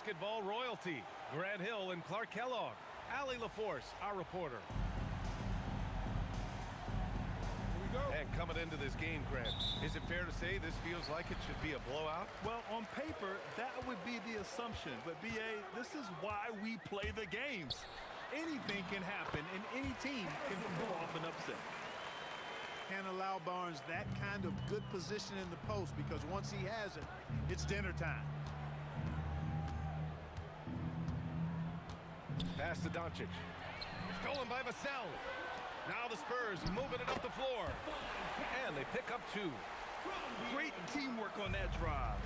basketball royalty. Grant Hill and Clark Kellogg. Allie LaForce, our reporter. And coming into this game, Grant, is it fair to say this feels like it should be a blowout? Well, on paper, that would be the assumption. But, B.A., this is why we play the games. Anything can happen, and any team can pull off an upset. Can't allow Barnes that kind of good position in the post, because once he has it, it's dinner time. Pass to Doncic. Stolen by Vassell. Now the Spurs moving it up the floor. And they pick up 2. Great teamwork on that drive,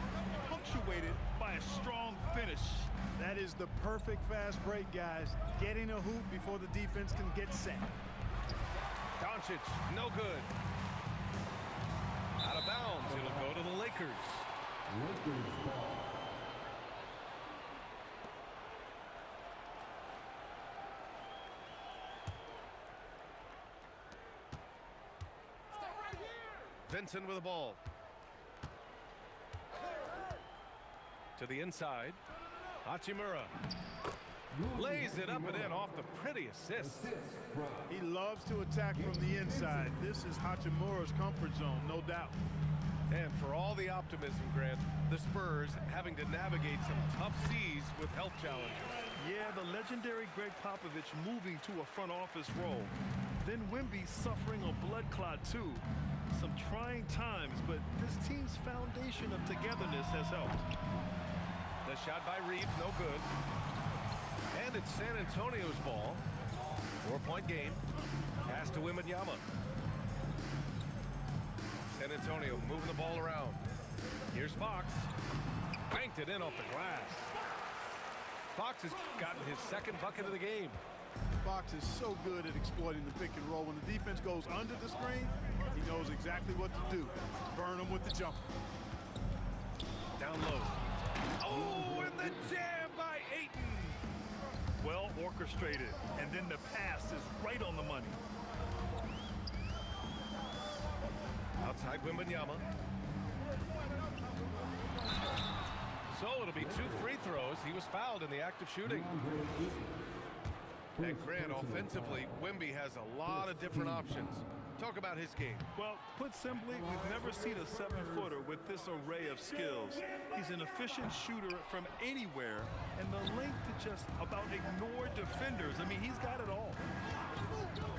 punctuated by a strong finish. That is the perfect fast break, guys. Getting a hoop before the defense can get set. Doncic, no good. Out of bounds, it'll go to the Lakers. Lakers ball. Vincent with the ball. To the inside. Hachimura. Lays it up and in off the pretty assist. He loves to attack from the inside. This is Hachimura's comfort zone, no doubt. And for all the optimism, Grant, the Spurs having to navigate some tough seas with health challenges. Yeah, the legendary Greg Popovich moving to a front office role. Then Wemby suffering a blood clot too. Some trying times, but this team's foundation of togetherness has helped. The shot by Reeves, no good. And it's San Antonio's ball. 4-point game. Pass to Wembanyama. San Antonio moving the ball around. Here's Fox. Banked it in off the glass. Fox has gotten his second bucket of the game. Fox is so good at exploiting the pick and roll. When the defense goes under the screen, he knows exactly what to do. Burn them with the jumper. Down low. Oh, and the jam by Ayton. Well orchestrated, and then the pass is right on the money. Outside Wembanyama. So it'll be 2 free throws. He was fouled in the act of shooting. And Grant, offensively, Wemby has a lot of different options. Talk about his game. Well, put simply, we've never seen a 7-footer with this array of skills. He's an efficient shooter from anywhere, and the length to just about ignore defenders. I mean, he's got it all.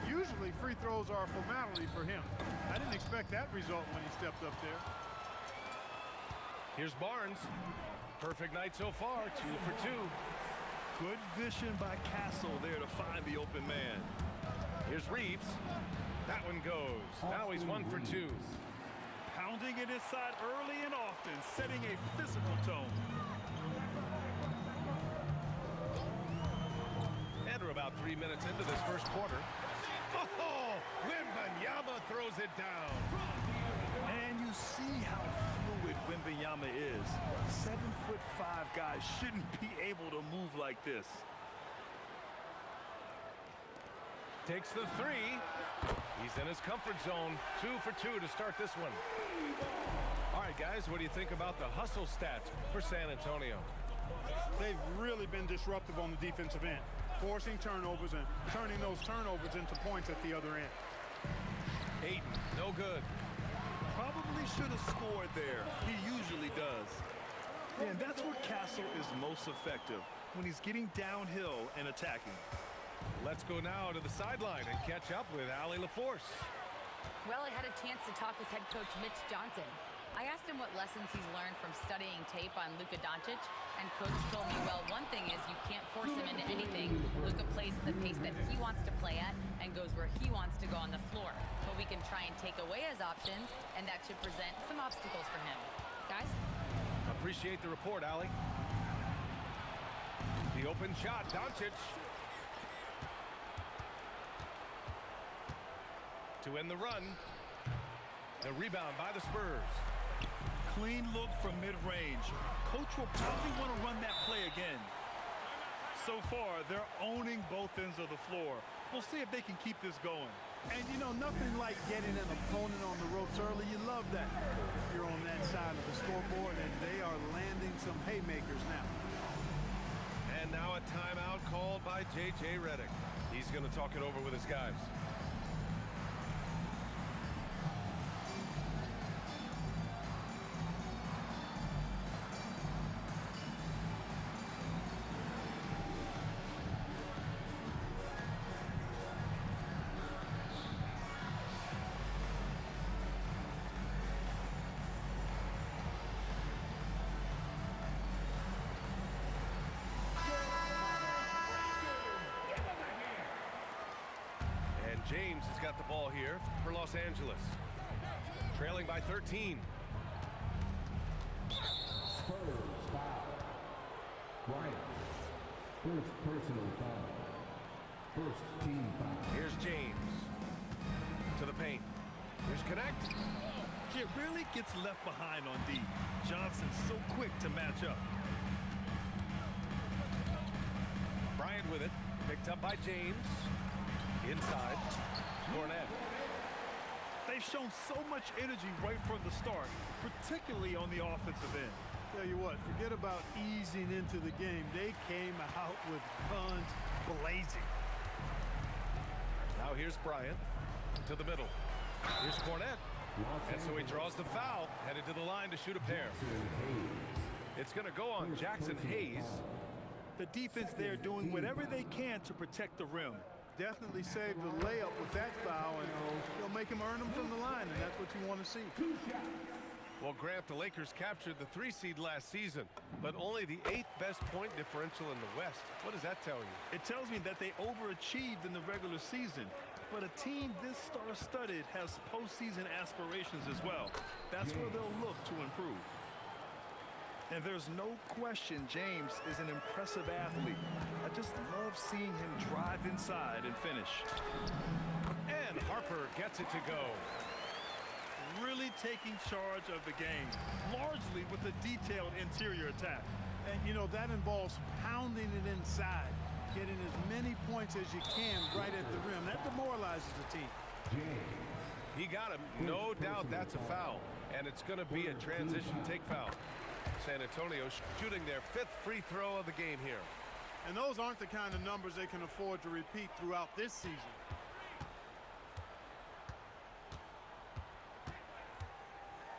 Usually free throws are a formality for him. I didn't expect that result when he stepped up there. Here's Barnes. Perfect night so far, 2 for 2. Good vision by Castle there to find the open man. Here's Reeves. That one goes. Now he's 1 for 2. Pounding it inside early and often, setting a physical tone. And we're about 3 minutes into this first quarter. Oh, Wembanyama throws it down. And you see how fluid Wembanyama is. 7'5" guys shouldn't be able to move like this. Takes the 3. He's in his comfort zone. 2 for 2 to start this one. All right, guys, what do you think about the hustle stats for San Antonio? They've really been disruptive on the defensive end, forcing turnovers and turning those turnovers into points at the other end. Ayton, no good. Probably should have scored there. He usually does. And that's where Castle is most effective, when he's getting downhill and attacking. Let's go now to the sideline and catch up with Allie LaForce. Well, I had a chance to talk with head coach Mitch Johnson. I asked him what lessons he's learned from studying tape on Luka Doncic, and Coach told me, well, one thing is you can't force him into anything. Luka plays at the pace that he wants to play at and goes where he wants to go on the floor. But we can try and take away his options, and that should present some obstacles for him. Guys? Appreciate the report, Allie. The open shot, Doncic. To end the run. The rebound by the Spurs. Clean look from mid-range. Coach will probably want to run that play again. So far, they're owning both ends of the floor. We'll see if they can keep this going. And, you know, nothing like getting an opponent on the ropes early. You love that. You're on that side of the scoreboard, and they are landing some haymakers now. A timeout called by J.J. Redick. He's going to talk it over with his guys. James has got the ball here for Los Angeles. Trailing by 13. Spurs foul. Bryant. First personal foul. First team foul. Here's James. To the paint. Here's Connect. It really gets left behind on D. Johnson's so quick to match up. Bryant with it. Picked up by James. Inside. Cornet. They've shown so much energy right from the start, particularly on the offensive end. Tell you what, forget about easing into the game. They came out with guns blazing. Now here's Bryant to the middle. Here's Cornet. And so he draws the foul, headed to the line to shoot a pair. It's going to go on Jackson Hayes. The defense there doing whatever they can to protect the rim. Definitely saved the layup with that foul, and they'll make him earn them from the line, and that's what you want to see. Well, Grant, the Lakers captured the 3 seed last season, but only the 8th best point differential in the West. What does that tell you? It tells me that they overachieved in the regular season, but a team this star-studded has postseason aspirations as well. That's where they'll look to improve. And there's no question James is an impressive athlete. I just love seeing him drive inside and finish. And Harper gets it to go. Really taking charge of the game, largely with a detailed interior attack. And, you know, that involves pounding it inside, getting as many points as you can right at the rim. That demoralizes the team. He got him. No doubt that's a foul. And it's going to be a transition take foul. San Antonio shooting their 5th free throw of the game here. And those aren't the kind of numbers they can afford to repeat throughout this season.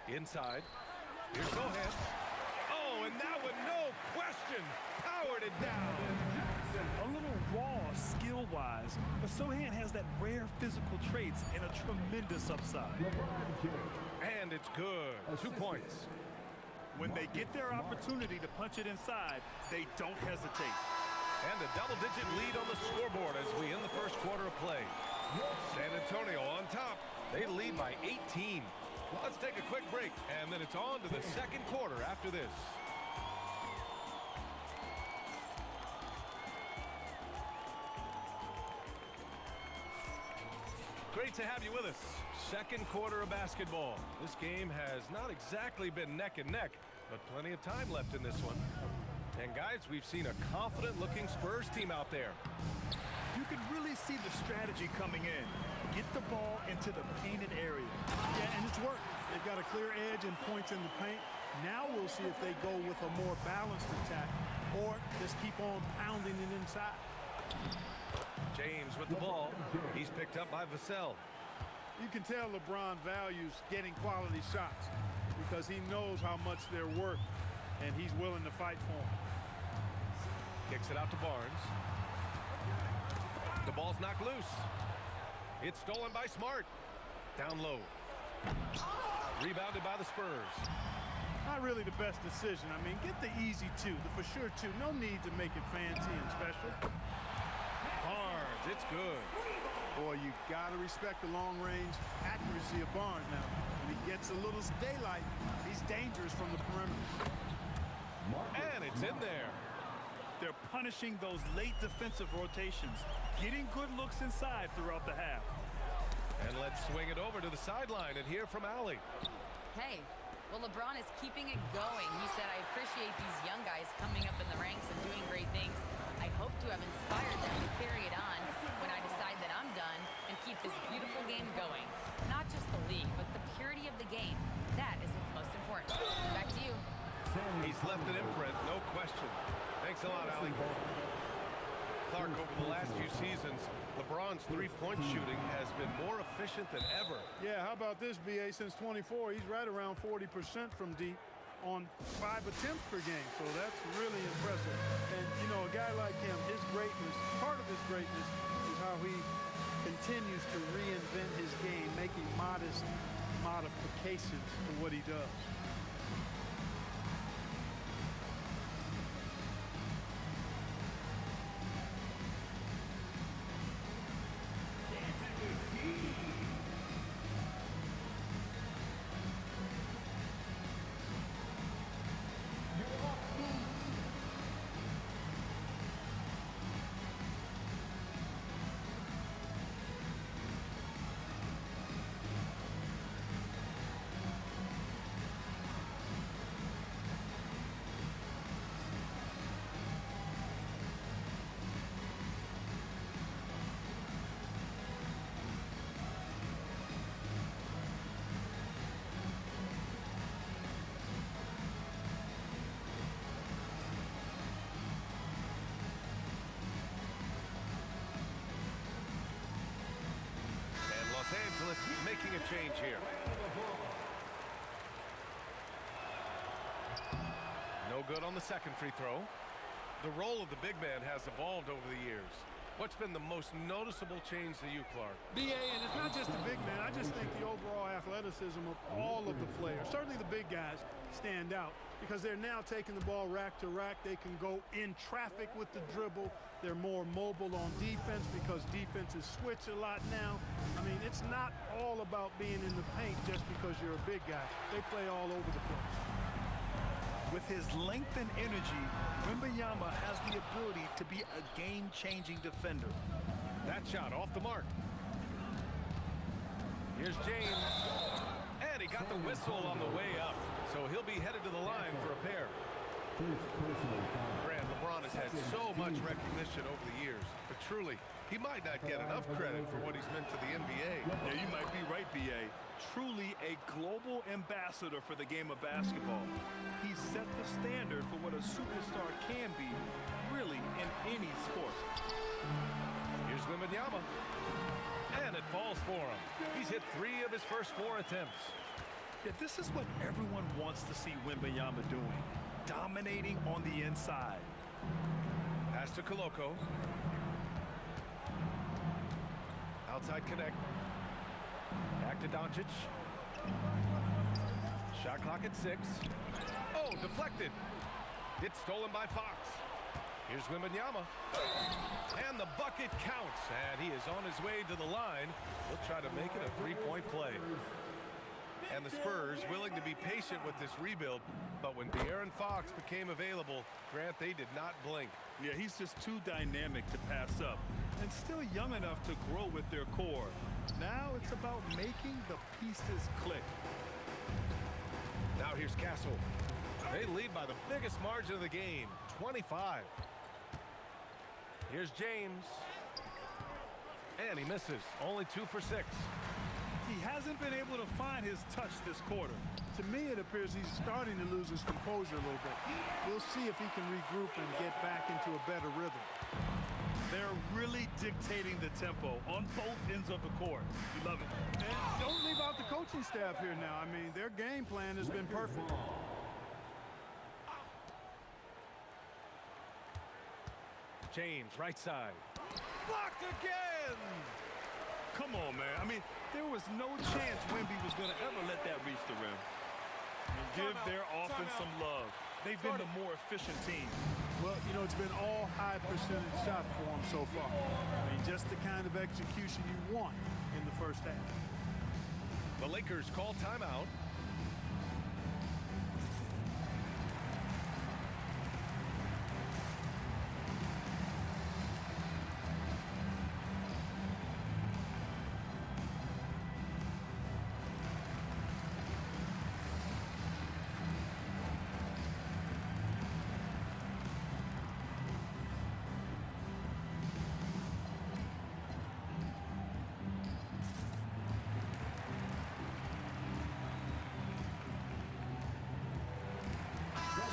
Inside. Here's Sohan. Oh, and that one, no question, powered it down. A little raw skill-wise, but Sohan has that rare physical traits and a tremendous upside. And it's good. 2 points. When they get their opportunity to punch it inside, they don't hesitate. And a double-digit lead on the scoreboard as we end the first quarter of play. San Antonio on top. They lead by 18. Let's take a quick break, and then it's on to the second quarter after this. Great to have you with us. Second quarter of basketball. This game has not exactly been neck and neck, but plenty of time left in this one. And guys, we've seen a confident-looking Spurs team out there. You can really see the strategy coming in. Get the ball into the painted area. Yeah, and it's worked. They've got a clear edge and points in the paint. Now we'll see if they go with a more balanced attack or just keep on pounding it inside. James with the ball. He's picked up by Vassell. You can tell LeBron values getting quality shots because he knows how much they're worth, and he's willing to fight for them. Kicks it out to Barnes. The ball's knocked loose. It's stolen by Smart. Down low. Rebounded by the Spurs. Not really the best decision. I mean, get the easy 2, the for sure 2. No need to make it fancy and special. Barnes, it's good. Boy, you got to respect the long-range accuracy of Barnes now. When he gets a little daylight, he's dangerous from the perimeter. And it's in there. They're punishing those late defensive rotations, getting good looks inside throughout the half. And let's swing it over to the sideline and hear from Allie. Hey, well, LeBron is keeping it going. He said, I appreciate these young guys coming up in the ranks and doing great things. I hope to have inspired them to carry it on when I decide that I'm done and keep this beautiful game going. Not just the league, but the purity of the game. That is what's most important. Back to you. He's left an imprint, no question. Thanks a lot, Allie. Clark, over the last few seasons, LeBron's three-point shooting has been more efficient than ever. Yeah, how about this, BA? Since 24, he's right around 40% from deep on 5 attempts per game. So that's really impressive. And, you know, a guy like him, his greatness, part of his greatness is how he continues to reinvent his game, making modest modifications to what he does. Los Angeles making a change here. No good on the second free throw. The role of the big man has evolved over the years. What's been the most noticeable change to you, Clark? BA, and it's not just the big man. I just think the overall athleticism of all of the players, certainly the big guys, stand out because they're now taking the ball rack to rack. They can go in traffic with the dribble. They're more mobile on defense because defenses switch a lot now. I mean, it's not all about being in the paint just because you're a big guy. They play all over the place. With his length and energy, Wembanyama has the ability to be a game-changing defender. That shot off the mark. Here's James. And he got the whistle on the way up. So he'll be headed to the line for a pair. Grant, LeBron has had so much recognition over the years, but truly, he might not get enough credit for what he's meant to the NBA. Yeah, you might be right, BA. Truly a global ambassador for the game of basketball. He set the standard for what a superstar can be, really, in any sport. Here's Wembanyama. And it falls for him. He's hit 3 of his first 4 attempts. Yeah, this is what everyone wants to see Wembanyama doing. Dominating on the inside. Pass to Koloko. Outside connect. Back to Doncic. Shot clock at 6. Oh, deflected. It's stolen by Fox. Here's Wembanyama. And the bucket counts. And he is on his way to the line. He'll try to make it a 3-point play. And the Spurs willing to be patient with this rebuild, but when De'Aaron Fox became available, Grant, they did not blink. Yeah, he's just too dynamic to pass up, and still young enough to grow with their core. Now it's about making the pieces click. Now here's Castle. They lead by the biggest margin of the game, 25. Here's James. And he misses, only 2 for 6. He hasn't been able to find his touch this quarter. To me, it appears he's starting to lose his composure a little bit. We'll see if he can regroup and get back into a better rhythm. They're really dictating the tempo on both ends of the court. You love it. And don't leave out the coaching staff here now. I mean, their game plan has been perfect. James, right side. Blocked again! Come on, man. I mean, there was no chance Wemby was going to ever let that reach the rim. Give their offense some love. They've been the more efficient team. Well, you know, it's been all high percentage shots for them so far. I mean, just the kind of execution you want in the first half. The Lakers call timeout.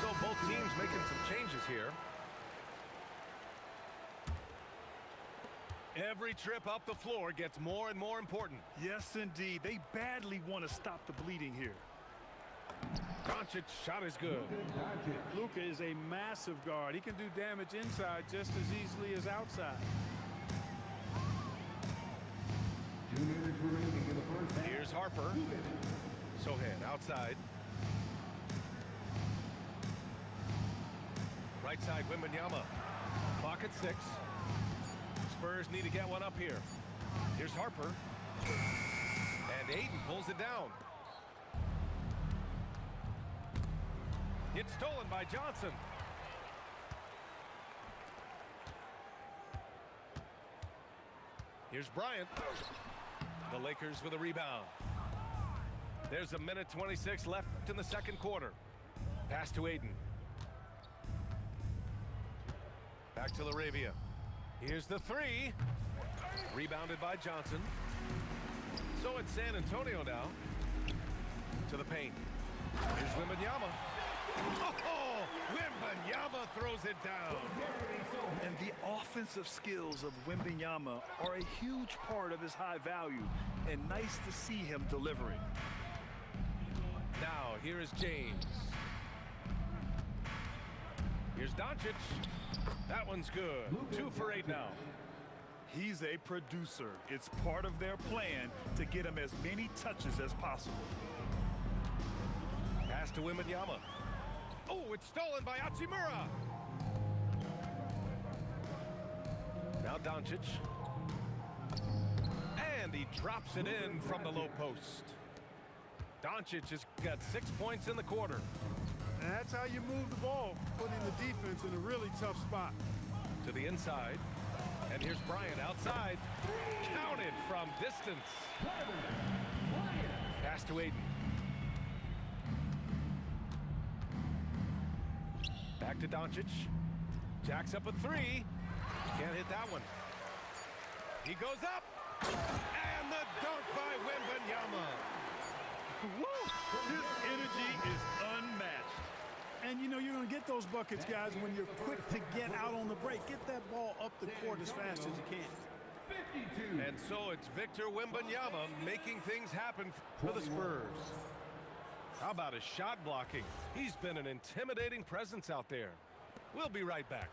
So both teams making some changes here. Every trip up the floor gets more and more important. Yes, indeed. They badly want to stop the bleeding here. Doncic shot is good. Luka is a massive guard. He can do damage inside just as easily as outside. 2 minutes remaining in the first half. Here's Harper. Sohan outside. Right side, Wembanyama. Clock at 6. Spurs need to get one up here. Here's Harper. And Aiden pulls it down. It's stolen by Johnson. Here's Bryant. The Lakers with a rebound. There's 1:26 left in the second quarter. Pass to Aiden. Back to LaRavia. Here's the 3. Rebounded by Johnson. So it's San Antonio now. To the paint. Here's Wembanyama. Oh, Wembanyama throws it down. And the offensive skills of Wembanyama are a huge part of his high value, and nice to see him delivering. Now, here is James. Here's Doncic. That one's good. 2 for 8 now. He's a producer. It's part of their plan to get him as many touches as possible. Pass to Wembanyama. Oh, it's stolen by Hachimura. Now Doncic. And he drops it in from the low post. Doncic has got 6 points in the quarter. And that's how you move the ball, putting the defense in a really tough spot. To the inside. And here's Bryant outside. Counted from distance. Pass to Aiden. Back to Doncic. Jacks up a 3. Can't hit that one. He goes up. And the dunk by Wembanyama. Woo! His energy is unmatched. And you know you're going to get those buckets, guys, when you're quick to get out on the break. Get that ball up the court as fast as you can. And so it's Victor Wembanyama making things happen for the Spurs. How about his shot blocking? He's been an intimidating presence out there. We'll be right back.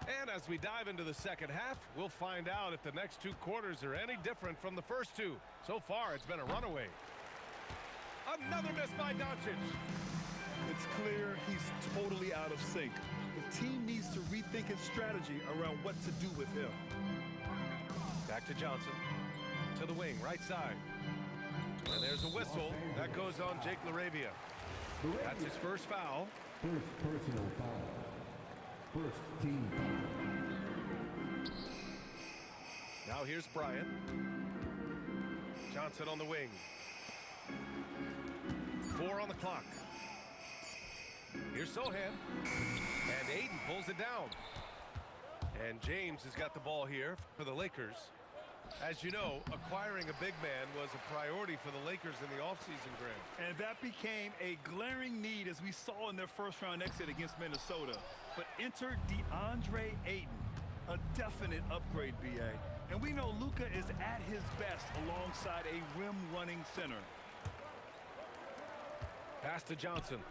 And as we dive into the second half, we'll find out if the next 2 quarters are any different from the first 2. So far, it's been a runaway. Another miss by Doncic. It's clear he's totally out of sync. The team needs to rethink its strategy around what to do with him. Back to Johnson. To the wing, right side. And there's a whistle. That goes on Jake LaRavia. That's his first foul. First personal foul. First team foul. Now here's Bryant. Johnson on the wing. 4 on the clock. Here's Sohan. And Aiden pulls it down. And James has got the ball here for the Lakers. As you know, acquiring a big man was a priority for the Lakers in the offseason, Grant. And that became a glaring need as we saw in their first-round exit against Minnesota. But enter DeAndre Ayton, a definite upgrade, B.A. And we know Luka is at his best alongside a rim-running center. Pass to Johnson.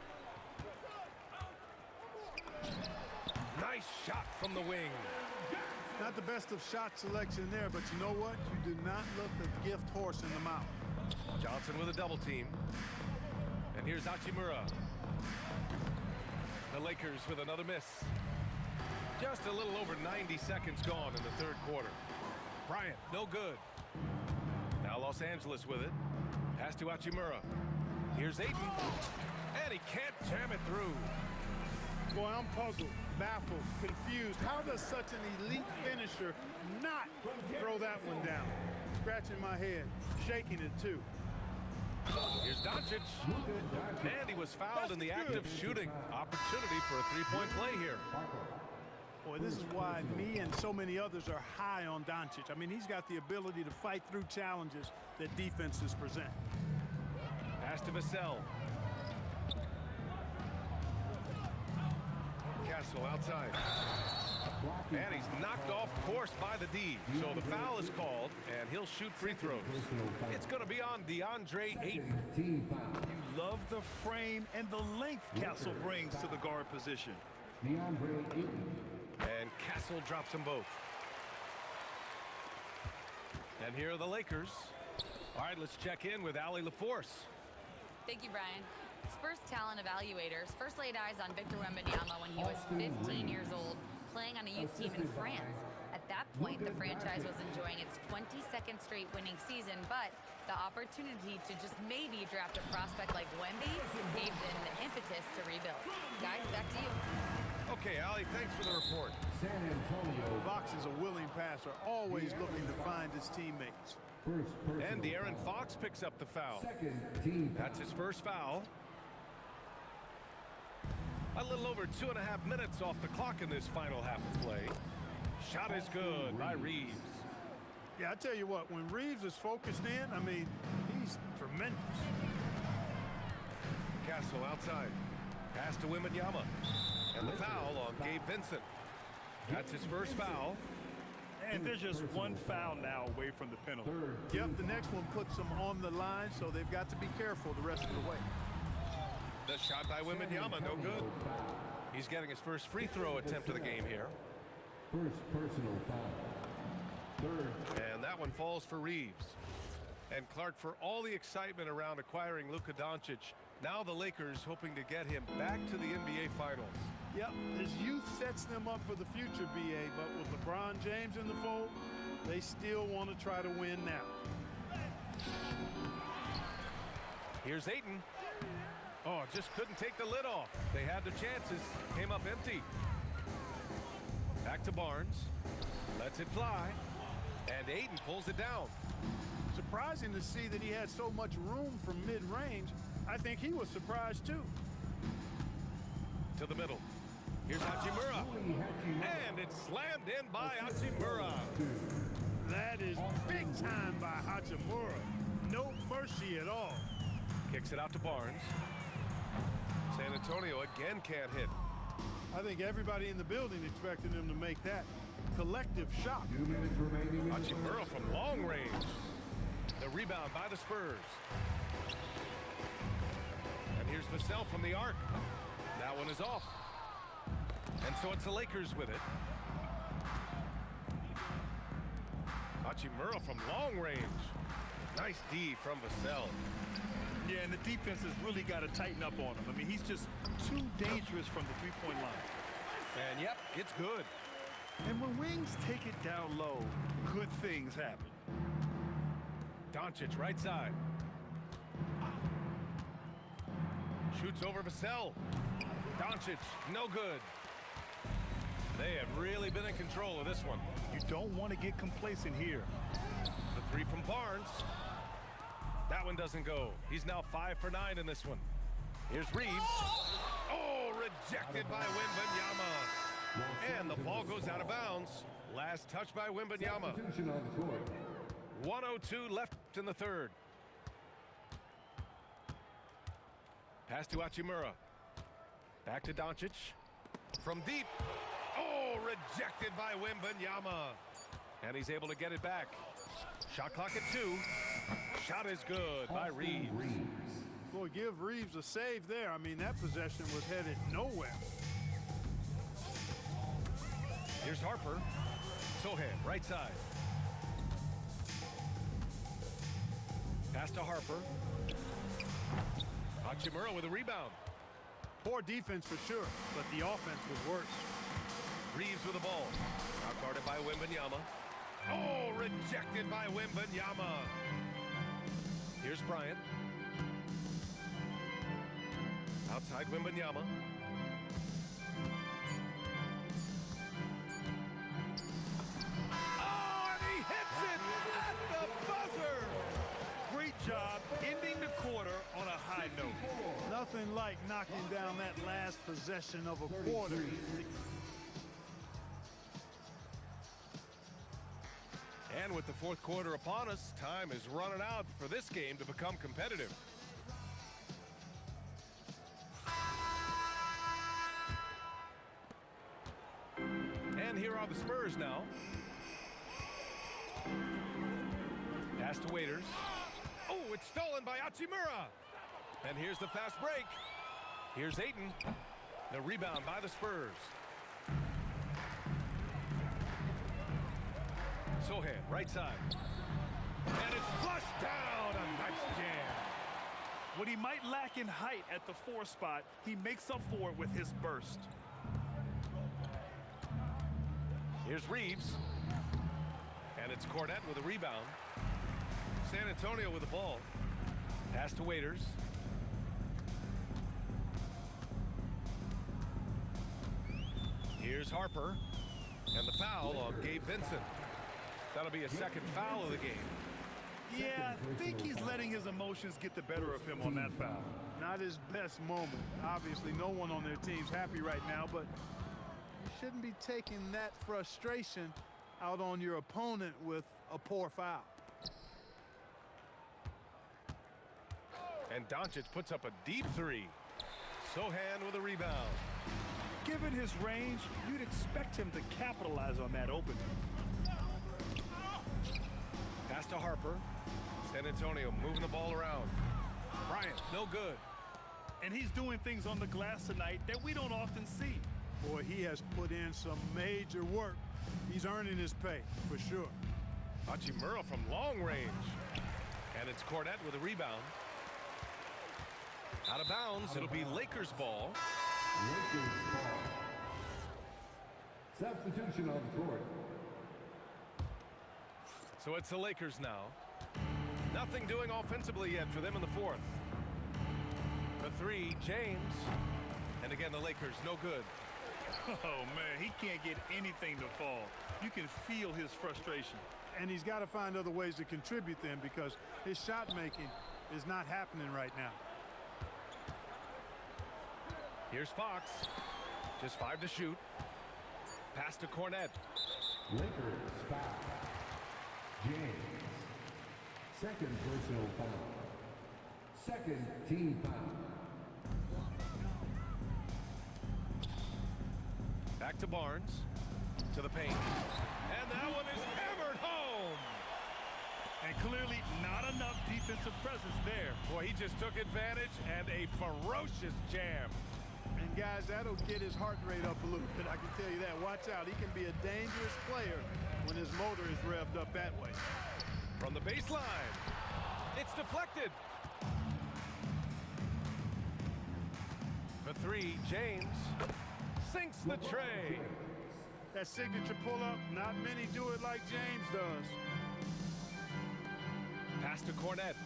Nice shot from the wing. Not the best of shot selection there, but you know what? You do not look the gift horse in the mouth. Johnson with a double team. And here's Hachimura. The Lakers with another miss. Just a little over 90 seconds gone in the third quarter. Bryant, no good. Now Los Angeles with it. Pass to Hachimura. Here's Ayton. And he can't jam it through. Boy, I'm puzzled, baffled, confused. How does such an elite finisher not throw that one down? Scratching my head, shaking it too. Here's Doncic. And he was fouled in the act of shooting. Opportunity for a three-point play here. Boy, this is why me and so many others are high on Doncic. I mean, he's got the ability to fight through challenges that defenses present. Pass to Vassell. Castle outside. And he's knocked off course by the D. So the foul is called, and he'll shoot free throws. It's going to be on DeAndre Ayton. Team foul. You love the frame and the length Castle brings to the guard position. DeAndre Ayton. And Castle drops them both. And here are the Lakers. All right, let's check in with Allie LaForce. Thank you, Brian. Spurs talent evaluators first laid eyes on Victor Wembanyama when he was 15 years old, playing on a youth team in France. At that point, the franchise was enjoying its 22nd straight winning season, but the opportunity to just maybe draft a prospect like Wemby gave them the impetus to rebuild. Guys, back to you. Okay, Allie, thanks for the report. San Antonio. Fox is a willing passer, always looking to find his teammates. First personal And De'Aaron foul. Fox picks up the foul. Second team foul. That's his first foul. A little over 2.5 minutes off the clock in this final half of play. Shot is good by Reeves. Yeah, I tell you what, when Reeves is focused in, I mean, he's tremendous. Castle outside. Pass to Wembanyama. And the foul on Gabe Vincent. That's his first foul. And there's just one foul now away from the penalty. Yep, the next one puts them on the line, so they've got to be careful the rest of the way. The shot by Wembanyama, no good. He's getting his first free throw attempt of the game here. First personal foul. Third. And that one falls for Reeves. And Clark, for all the excitement around acquiring Luka Doncic, now the Lakers hoping to get him back to the NBA Finals. Yep, his youth sets them up for the future, BA, but with LeBron James in the fold, they still want to try to win now. Here's Ayton. Oh, just couldn't take the lid off. They had their chances, came up empty. Back to Barnes, lets it fly, and Ayton pulls it down. Surprising to see that he had so much room from mid-range. I think he was surprised too. To the middle. Here's Hachimura. And it's slammed in by Hachimura. That is big time by Hachimura. No mercy at all. Kicks it out to Barnes. San Antonio again can't hit. I think everybody in the building expected him to make that collective shot. 2 minutes remaining. in the Hachimura from long range. The rebound by the Spurs. And here's Vassell from the arc. That one is off. And so it's the Lakers with it. Hachimura from long range. Nice D from Vassell. Yeah, and the defense has really got to tighten up on him. I mean, he's just too dangerous from the three-point line. And yep, it's good. And when wings take it down low, good things happen. Doncic right side. Shoots over Vassell. Doncic, no good. They have really been in control of this one. You don't want to get complacent here. The three from Barnes. That one doesn't go. He's now 5 for 9 in this one. Here's Reeves. Oh, rejected by Wembanyama. And the ball goes out of bounds. Last touch by Wembanyama. Substitution on the court. 1:02 left in the third. Pass to Hachimura. Back to Doncic. From deep. Oh, rejected by Wembanyama. And he's able to get it back. Shot clock at 2. Shot is good by Reeves. Boy, give Reeves a save there. I mean, that possession was headed nowhere. Here's Harper. Sohan, right side. Pass to Harper. Hachimura with a rebound. Poor defense for sure, but the offense was worse. Reeves with the ball. Out guarded by Wembanyama. Oh, rejected by Wembanyama. Here's Bryant. Outside Wembanyama. Oh, and he hits it at the buzzer. Great job ending the quarter on a high note. Nothing like knocking down that last possession of a quarter. And with the fourth quarter upon us, time is running out for this game to become competitive. And here are the Spurs now. Pass to Waiters. Oh, it's stolen by Hachimura. And here's the fast break. Here's Ayton. The rebound by the Spurs. Sohan, right side. And it's flushed down. A nice jam. What he might lack in height at the 4 spot, he makes up for it with his burst. Here's Reeves. And it's Cornette with a rebound. San Antonio with the ball. Pass to Waiters. Here's Harper. And the foul on Gabe Vincent. That'll be a second foul of the game. Yeah, I think he's letting his emotions get the better of him on that foul. Not his best moment. Obviously, no one on their team's happy right now, but you shouldn't be taking that frustration out on your opponent with a poor foul. And Doncic puts up a deep 3. Sohan with a rebound. Given his range, you'd expect him to capitalize on that opening. Pass to Harper. San Antonio moving the ball around. Bryant, no good. And he's doing things on the glass tonight that we don't often see. Boy, he has put in some major work. He's earning his pay, for sure. Hachimura from long range. And it's Cornette with a rebound. Out of bounds, it'll be Lakers ball. Lakers ball. Substitution on the court. So it's the Lakers now. Nothing doing offensively yet for them in the 4th. For 3, James. And again, the Lakers, no good. Oh, man, he can't get anything to fall. You can feel his frustration. And he's got to find other ways to contribute then because his shot making is not happening right now. Here's Fox. Just 5 to shoot. Pass to Cornette. Lakers foul. James. Second personal foul. Second team foul. Back to Barnes. To the paint. And that one is hammered home. And clearly not enough defensive presence there. Boy, he just took advantage and a ferocious jam. And guys, that'll get his heart rate up a little bit, I can tell you that. Watch out, he can be a dangerous player when his motor is revved up that way. From the baseline. It's deflected. For 3, James sinks the tray. That signature pull-up, not many do it like James does. Pass to Cornette.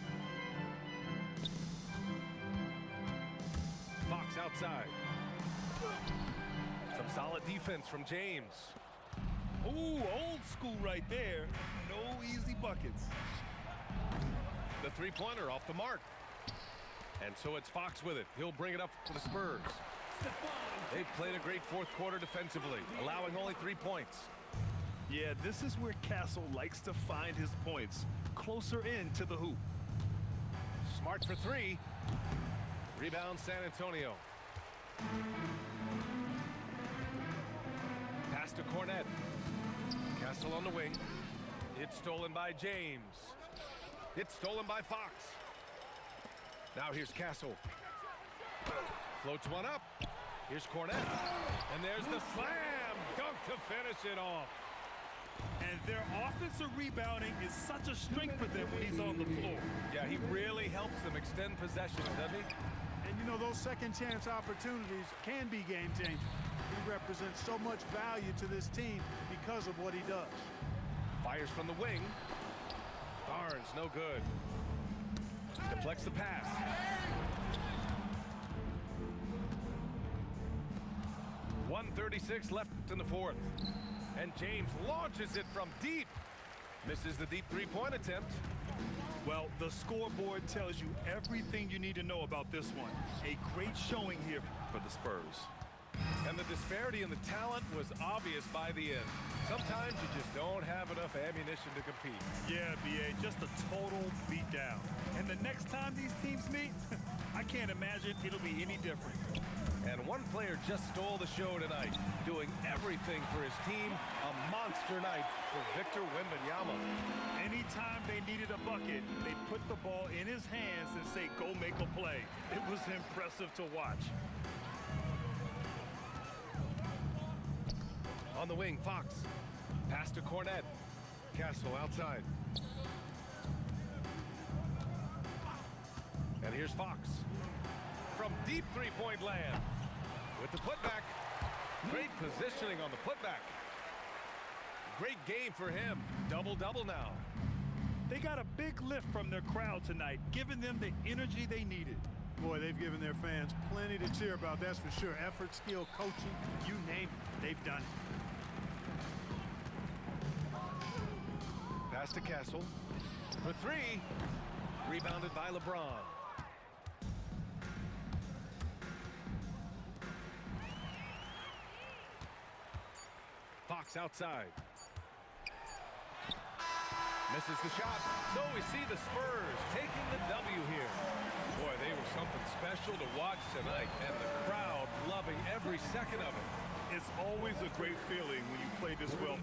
Fox outside. Some solid defense from James. Ooh, old school right there. No easy buckets. The 3-pointer off the mark. And so it's Fox with it. He'll bring it up for the Spurs. They've played a great 4th quarter defensively, allowing only 3 points. Yeah, this is where Castle likes to find his points, closer in to the hoop. Smart for 3. Rebound San Antonio. Pass to Cornette. Castle on the wing. It's stolen by James. It's stolen by Fox. Now here's Castle. Floats one up. Here's Cornette. And there's the slam dunk to finish it off. And their offensive rebounding is such a strength for them when he's on the floor. Yeah, he really helps them extend possessions, doesn't he? And you know, those second chance opportunities can be game changing. He represents so much value to this team because of what he does. Fires from the wing. Barnes, no good. Deflects the pass. .136 left in the 4th. And James launches it from deep. Misses the deep 3-point attempt. Well, the scoreboard tells you everything you need to know about this one. A great showing here for the Spurs. And the disparity in the talent was obvious by the end. Sometimes you just don't have enough ammunition to compete. Yeah, B.A., just a total beatdown. And the next time these teams meet, I can't imagine it'll be any different. And one player just stole the show tonight, doing everything everything for his team. A monster night for Victor Wembanyama. Anytime they needed a bucket, they put the ball in his hands and say, go make a play. It was impressive to watch. On the wing, Fox. Pass to Cornette. Castle outside. And here's Fox. From deep three-point land. With the putback. Great positioning on the putback. Great game for him. Double-double now. They got a big lift from their crowd tonight, giving them the energy they needed. Boy, they've given their fans plenty to cheer about, that's for sure. Effort, skill, coaching, you name it, they've done it. Pass to Castle. For three. Rebounded by LeBron. Fox outside. Misses the shot. So we see the Spurs taking the W here. Boy, they were something special to watch tonight, and the crowd loving every second of it. It's always a great feeling when you play this well.